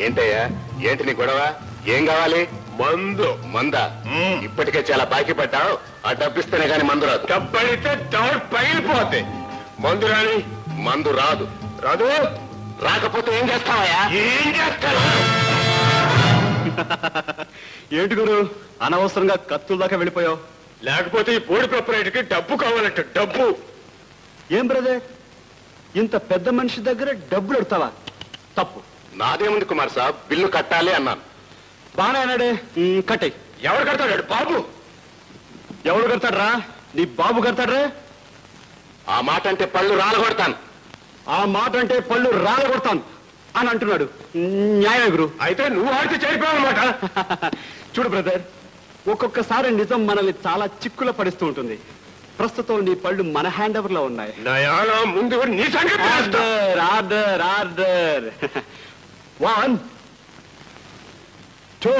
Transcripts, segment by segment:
ఏంటయ్యా ఏంటి నీ గొడవ? ఏం కావాలి? మందు. మందా? ఇప్పటికే చాలా బాకీ పడ్డావు. ఆ డబ్బిస్తేనే గాని మందు రాదు. డబ్బడితే డౌట్ పగిలిపోతే మందు రాని. మందు రాదు. రాదు? రాకపోతే ఏం చేస్తావయ్యా? ఏం చేస్తావు? ఏంటి గురు అనవసరంగా కత్తుల దాకా వెళ్ళిపోయావు? లేకపోతే ఈ బోర్డు ప్రొపరేటర్కి డబ్బు కావాలంట. డబ్బు. ఏం బ్రదర్, ఇంత పెద్ద మనిషి దగ్గర డబ్బులు అడుగుతావా? తప్పు. నాదేముంది కుమార్ సాబ్, బిల్లు కట్టాలి అన్నాను. బాగా అన్నాడే. కట్టే. ఎవరు కడతాడు? బాబు. ఎవడు కడతాడ్రా? నీ బాబు కడతాడ్రా? ఆ మాట అంటే పళ్ళు రాలగొడతాను. ఆ మాట అంటే పళ్ళు రాలగొడతాను అని అంటున్నాడు. న్యాయమే గురు. అయితే నువ్వు ఆడితే చేరిపోయావన్నమాట. చూడు బ్రదర్, ఒక్కొక్కసారి నిజం మనల్ని చాలా చిక్కుల పడిస్తూ ఉంటుంది. ప్రస్తుతం నీ పళ్ళు మన హ్యాండ్ ఓవర్ లో ఉన్నాయి. ముందు నీ సంగతి. Order order order. 1 2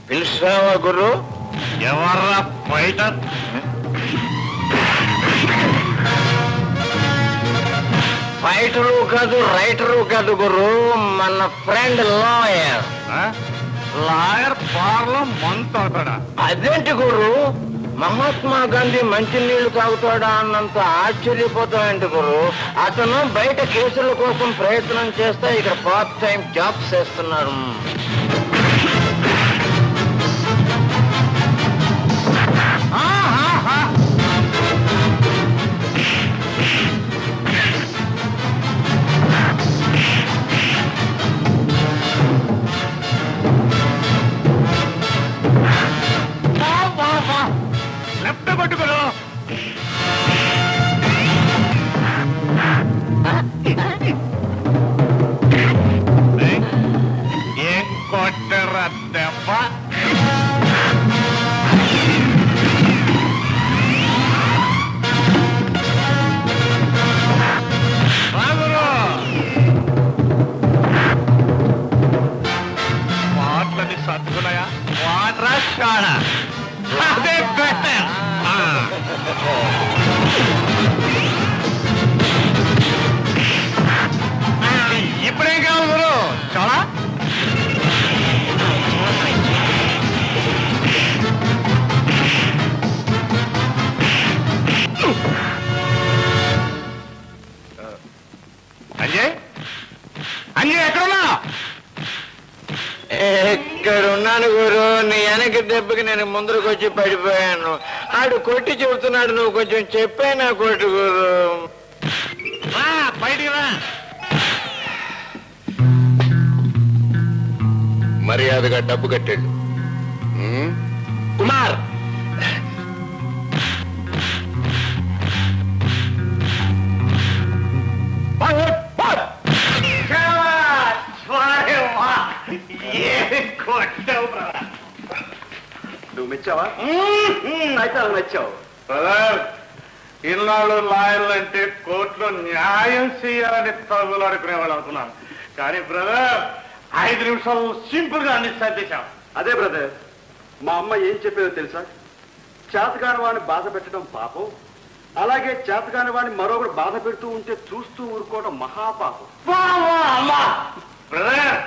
పిలిచావా గురు? ఎవర్రా ఫైటర్? ఫైటరు కాదు, రైటరు కాదు గురు, మన ఫ్రెండ్ లాయర్. లాయర్ బార్లో మంతాడా? అదేంటి గురు, మహాత్మా గాంధీ మంచినీళ్లు తాగుతాడా అన్నంత ఆశ్చర్యపోతాయండి గురు. అతను బయట కేసుల కోసం ప్రయత్నం చేస్తే ఇక్కడ పార్ట్ టైం జాబ్స్ చేస్తున్నారు. లెఫ్ట్ పట్టుకోరు. ఏం కొట్టరా దెబ్బ? వాట్లని సర్దుకున్నాయా? వాట్రా షాడా? అదే బెటర్. ఇప్పుడేం కావాలి గురు? చాలా అంజయ్, అంజయ్ ఎక్కడున్నా? ఎక్కడున్నాను గురు? నీ వెనక దెబ్బకి నేను ముందరకు వచ్చి పడిపోయాను. ఆడు కొట్టి చెబుతున్నాడు, నువ్వు కొంచెం చెప్పానా కొట్టు గురు. బయటికి రా. మర్యాదగా డబ్బు కట్టాడు. కుమార్, నువ్వు మెచ్చావా? అయితే అలా మెచ్చావు. బ్రదర్, ఇన్నాళ్ళు లాయర్లు అంటే కోర్టులో న్యాయం చేయాలని తగులు అనుకునేవాళ్ళు అనుకున్నాను. కానీ బ్రదర్ 5 నిమిషాలు సింపుల్ గా అన్ని సర్దేశాం. అదే బ్రదర్, మా అమ్మ ఏం చెప్పేదో తెలుసా? చేతకాని వాడిని బాధ పెట్టడం పాపం, అలాగే చేతకాని వాడిని మరొకరు బాధ పెడుతూ ఉంటే చూస్తూ ఊరుకోవడం మహాపాపం. బ్రదర్,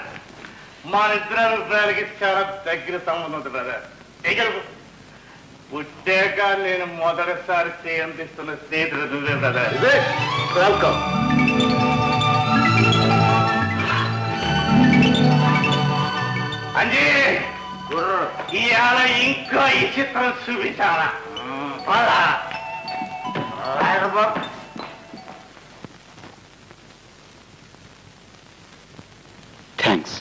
మా ఇద్దరు అభిప్రాయాలకి చాలా దగ్గర సంబంధం ఉంది బ్రదర్. పుట్టాక నేను మొదటిసారి చేయందిస్తున్న స్నేహితుడు నువ్వే బ్రదర్. వెల్కమ్. అంజీ, ఇవాళ ఇంకా ఈ చిత్రం చూపించాలా? థ్యాంక్స్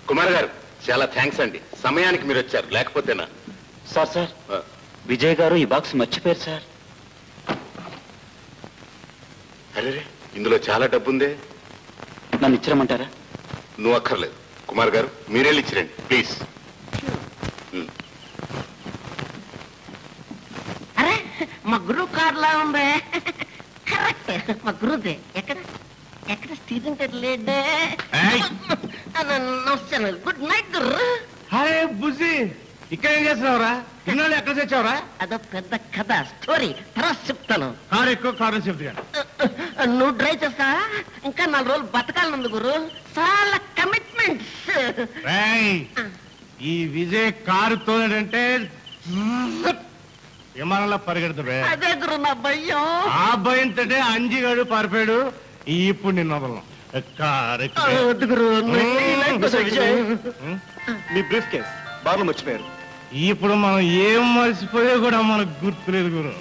కుమార్ గారు, చాలా థ్యాంక్స్ అండి. సమయానికి మీరు వచ్చారు, లేకపోతేనా? సార్ విజయ్ గారు ఈ బాక్స్ మర్చిపోయారు సార్. అరే, ఇందులో చాలా డబ్బుందే. నన్ను ఇచ్చిరమ్మంటారా? నువ్వు అక్కర్లేదు. కుమార్ గారు, మీరెళ్ళి ఇచ్చిరండి ప్లీజ్. అరే, మా గురువు కార్లా ఉంది. కరెక్ట్, మా గురువుదే. ఎక్కడ ఎక్కడ స్టీరింగ్ లేడే. నమస్తే, గుడ్ నైట్ గురు. హాయ్ బుజ్జి, ఇక్కడ ఏం చేస్తున్నావురా? ఇన్నాళ్ళు ఎక్కడ తెచ్చావురా? అదో పెద్ద కథ, స్టోరీ తర్వాత చెప్తాను. కారు ఎక్కువ కారు చెప్తా. నువ్వు డ్రైవ్ చేస్తా? ఇంకా 4 రోజులు బతకాలనుంది గురు, చాలా కమిట్మెంట్స్. ఈ విజయ్ కారు తోడంటే విమానంలో పరిగెడుతున్నా. అదే గురు నా భయం. ఆ భయంతో అంజిగాడు పరిపాడు. ఇప్పుడు నిన్న వదలను. మీ బ్రీఫ్ కేస్ బాగా మర్చిపోయారు. ఇప్పుడు మనం ఏం మర్చిపోయా కూడా మనకు గుర్తులేదు గురు.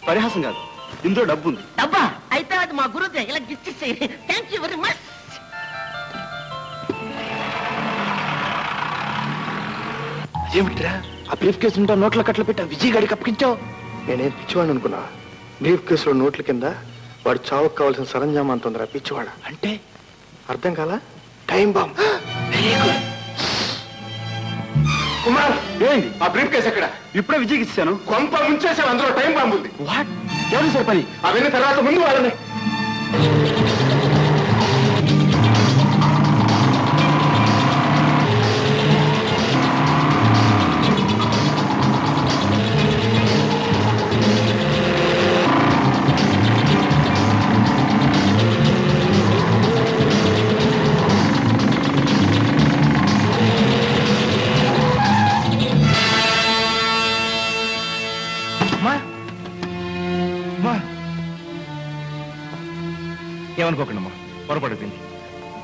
పరిహాసం కాదు, ఇందులో డబ్బు ఉంది. డబ్బా అయితే అది మా గురుదే, ఇలా గిచ్చేసి. Thank you very much. ఏమిట్రా ఆ బ్రీఫ్ కేసు ఉంటా నోట్ల కట్ల పెట్టా విజయ్ గాడికి అప్పగించావు? నేనేం పిచ్చివాడిని అనుకున్నా? బ్రీఫ్ కేసులో నోట్ల కింద వాడు చావుకు కావాల్సిన సరంజామా అంత ఉందిరా పిచ్చివాడ. అంటే అర్థం కాలా? Time bomb. కుమార్ ఏంటి ఆ బ్రీఫ్ కేసు ఎక్కడ? ఇప్పుడే విజయ్కి ఇచ్చాను. కొంప ముంచేసావు, అందులో టైం బాంబు ఉంది. వాట్? ఎవరు సార్ పని? అవన్నీ తర్వాత ముందు వాళ్ళని. ఏమనుకోకండమ్మా, పొరపాటు తిండి.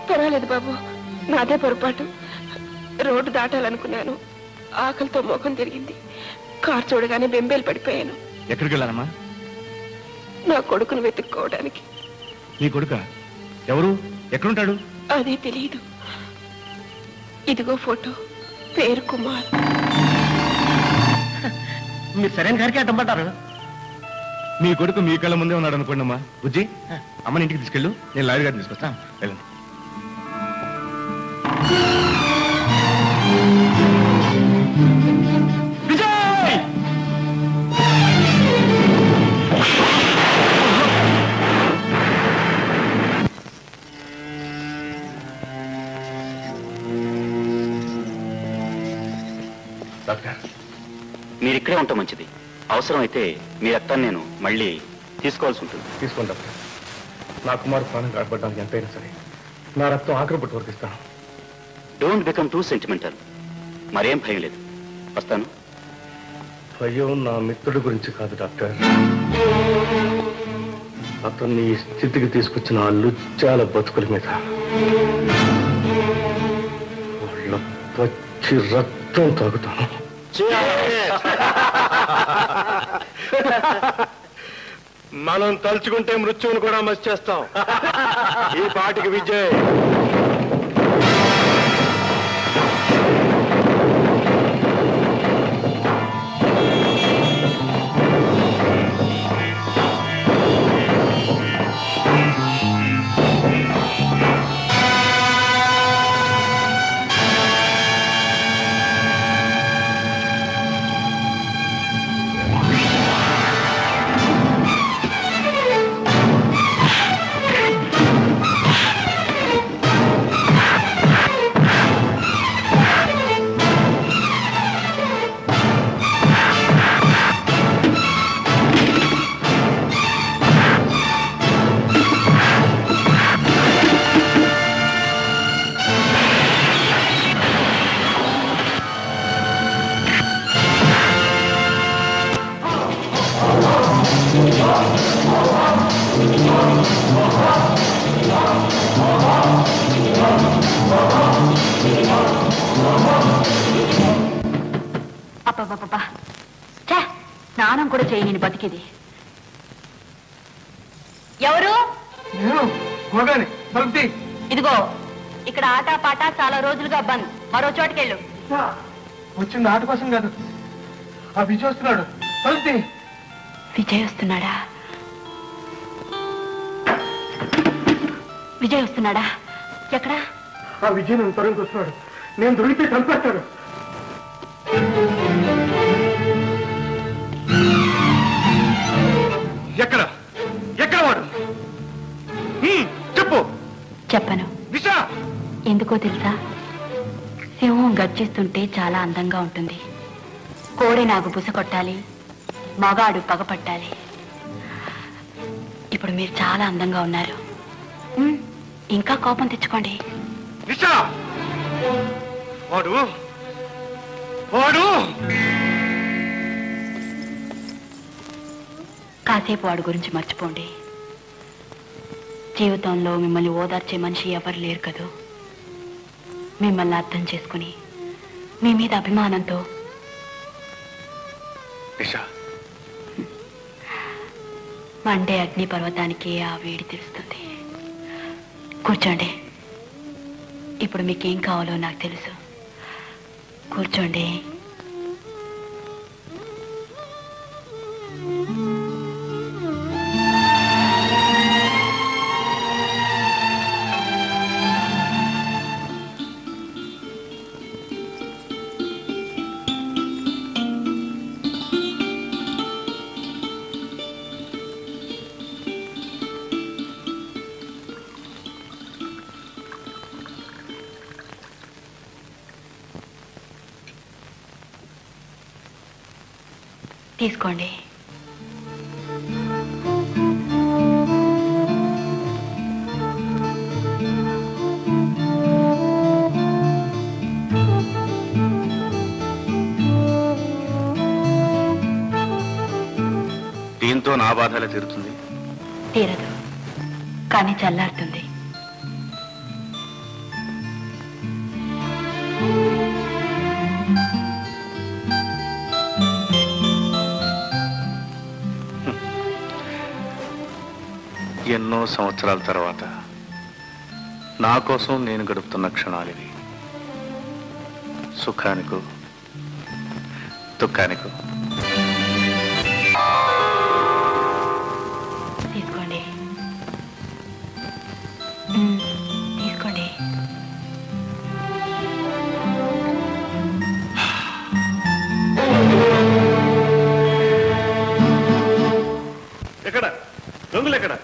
పర్వాలేదు బాబు, నాదే పొరపాటు. రోడ్డు దాటాలనుకున్నాను, ఆకలితో ముఖం తిరిగింది. కారు చూడగానే బెంబేలు పడిపోయాను. ఎక్కడికి వెళ్ళానమ్మా? నా కొడుకును వెతుక్కోవడానికి. నీ కొడుక ఎవరు? ఎక్కడుంటాడు? అదే తెలియదు. ఇదిగో ఫోటో, పేరు కుమార్. మీరు సరైన గారికి అడ్డం పడ్డారు. మీ కొడుకు మీ కళ్ళ ముందే ఉన్నాడు అనుకోండి అమ్మా. బుజ్జి, అమ్మని ఇంటికి తీసుకెళ్ళు, నేను లాయర్ గారిని తీసుకొస్తాను. వెళ్ళండి. డాక్టర్, మీరు ఇక్కడే ఉంటాం మంచిది. అవసరం అయితే మీ రక్తాన్ని నేను మళ్ళీ తీసుకోవాల్సి ఉంటుంది. తీసుకోండి డాక్టర్. నా కుమారు ప్రాణం కాపాడడానికి ఎంతైనా సరే నా రక్తం ఆఖరి పట్టు వరకు ఇస్తాను. Don't become two sentimental. మరేం భయం లేదు. వస్తాను. భయం నా మిత్రుడి గురించి కాదు డాక్టర్, అతన్ని ఈ స్థితికి తీసుకొచ్చిన ఆ లుచ్చాల బతుకుల మీద. వాళ్ళ పచ్చి రక్తం తాగుతాను. మనం తలుచుకుంటే మృత్యువును కూడా మసి చేస్తాం. ఈ పాటికి విజయ్ స్నానం కూడా చేయని బతికిది. ఎవరు? ఇదిగో ఇక్కడ ఆటా పాట చాలా రోజులుగా బంద్. మరో చోటుకెళ్ళు. వచ్చింది ఆట కోసం కాదు, ఆ విజయ్ వస్తున్నాడు. విజయ్ వస్తున్నాడా? విజయ్ వస్తున్నాడా? ఎక్కడా? ఆ విజయ్ నన్ను తరుణ్కి వస్తున్నాడు. నేను దొరికితే చంపేస్తాడు. ఎక్కడ ఎక్కడ వాడు? చెప్పు. చెప్పను. విషా ఎందుకో తెలుసా? సింహం గర్జిస్తుంటే చాలా అందంగా ఉంటుంది. కోడి నాగు బుస కొట్టాలి, మగాడు పగపట్టాలి. ఇప్పుడు మీరు చాలా అందంగా ఉన్నారు. ఇంకా కోపం తెచ్చుకోండి. వాడు వాడు కాసేపు వాడి గురించి మర్చిపోండి. జీవితంలో మిమ్మల్ని ఓదార్చే మనిషి ఎవరు లేరు కదూ. మిమ్మల్ని అర్థం చేసుకుని మీ మీద అభిమానంతో మండే అగ్ని పర్వతానికి ఆ వేడి తెలుస్తుంది. కూర్చోండి. ఇప్పుడు మీకేం కావాలో నాకు తెలుసు. కూర్చోండి. తీసుకోండి. దీంతో నా బాధ తీరుతుంది? తీరదు, కానీ చల్లారుతుంది. ఎన్నో సంవత్సరాల తర్వాత నా కోసం నేను గడుపుతున్న క్షణాలివి. సుఖానికో దుఃఖానికో. తీసుకోండి. తీసుకోండి. ఎక్కడ దొంగలు ఎక్కడ?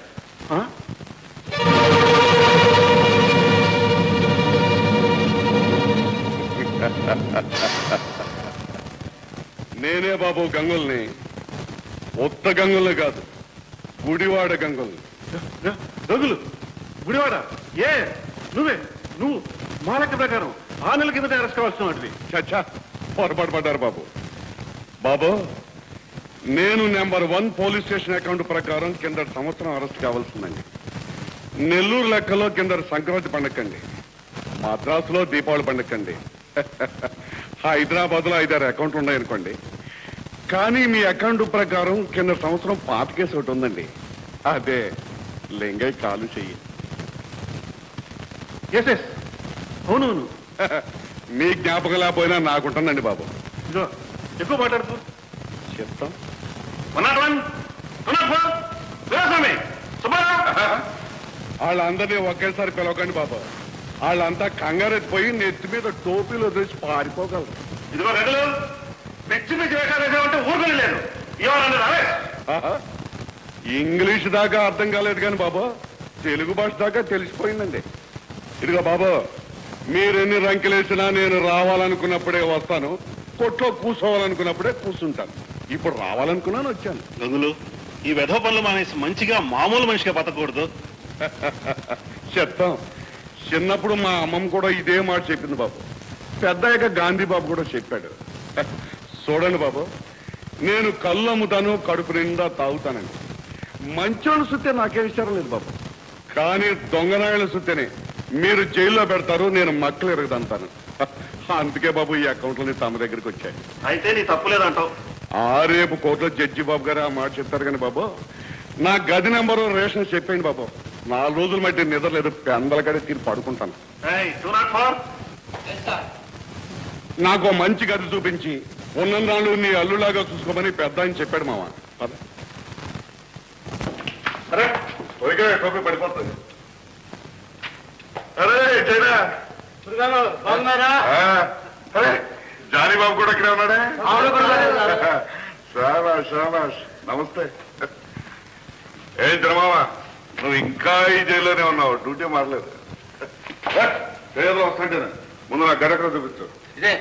నేనే బాబు గంగుల్ని. ఉత్త గంగుల్ని కాదు, గుడివాడ గంగుల్ని. దొంగలు గుడివాడ? ఏ నువ్వు మా లెక్క ప్రకారం 6 నెలల కిందట అరెస్ట్ కావాల్సిన చచ్చా పొరపాటు పడ్డారు బాబు. బాబు, నేను నెంబర్ 1 పోలీస్ స్టేషన్ అకౌంట్ ప్రకారం కింద సంవత్సరం అరెస్ట్ కావాల్సిందండి. నెల్లూరు లెక్కలో కింద సంక్రాంతి పండక్కండి, మద్రాసులో దీపావళి పండక్కండి, హైదరాబాద్ లో 5-6 అకౌంట్లు ఉన్నాయనుకోండి. కానీ మీ అకౌంట్ ప్రకారం కింద సంవత్సరం పాత కేసు ఒకటి ఉందండి. అదే లింగయ్య కాలు చెయ్యి. అవునవును. మీ జ్ఞాపకం లేకపోయినా నాకుంటుందండి బాబు. ఇదో ఎక్కువ మాట్లాడుతూ చెప్తాం. వాళ్ళందరినీ ఒకేసారి పిలవకండి బాబు. వాళ్ళంతా కంగారెత్తిపోయి నెత్తి మీద టోపీలో తెచ్చి పారిపోగలరు. ఇదిగో రెగలు పిచ్చి పిచ్చి వేషాలంటే ఊరుకొని లేదు. ఇంగ్లీష్ దాకా అర్థం కాలేదు కానీ బాబు, తెలుగు భాష దాకా తెలిసిపోయిందండి. ఇదిగో బాబు, మీరెన్ని రంకెలేసినా నేను రావాలనుకున్నప్పుడే వస్తాను, కొట్లో కూర్చోవాలనుకున్నప్పుడే కూర్చుంటాను. ఇప్పుడు రావాలనుకున్నాను, వచ్చాను. గంగులు, ఈ వెధవ పనులు మానేసి మంచిగా మామూలు మనిషిగా బతకూడదు. చెప్తాం. చిన్నప్పుడు మా అమ్మమ్మ కూడా ఇదే మాట చెప్పింది బాబు. పెద్దయ్యాక గాంధీ బాబు కూడా చెప్పాడు. చూడండి బాబు, నేను కళ్ళు అమ్ముతాను, కడుపు నిండా తాగుతానండి. మంచోళ్ళు సుత్తే నాకేం ఇష్టం లేదు బాబు. కానీ దొంగనాయలు సుత్తేనే మీరు జైల్లో పెడతారు, నేను మక్కలు ఎరగదంతాను. అందుకే బాబు ఈ అకౌంట్లని తమ దగ్గరికి వచ్చాయి. అయితే నీ తప్పులేదంటావు. రేపు కోర్టులో జడ్జి బాబు గారు ఆ మాట చెప్తారు కానీ బాబు, నా గది నెంబరు రేషన్ చెప్పండి బాబు. 4 రోజుల మధ్య నిద్ర లేదు, పెందల కడే తీరు పడుకుంటాను. నాకు మంచి గది చూపించి ఉన్ననాళ్ళు నీ అల్లులాగా చూసుకోమని పెద్ద అని చెప్పాడు మామ. అరే టోపీ పడిపోతుంది. అరే అరే జానీ బాబు కూడా ఇక్కడే ఉన్నాడే. శాబాష్ శాబాష్. నమస్తే. ఏం తినమావా, నువ్వు ఇంకా ఈ జైల్లోనే ఉన్నావు, డ్యూటీ మారలేదు. వస్తుంటే ముందు నా గడకడ చూపించు. ఇదే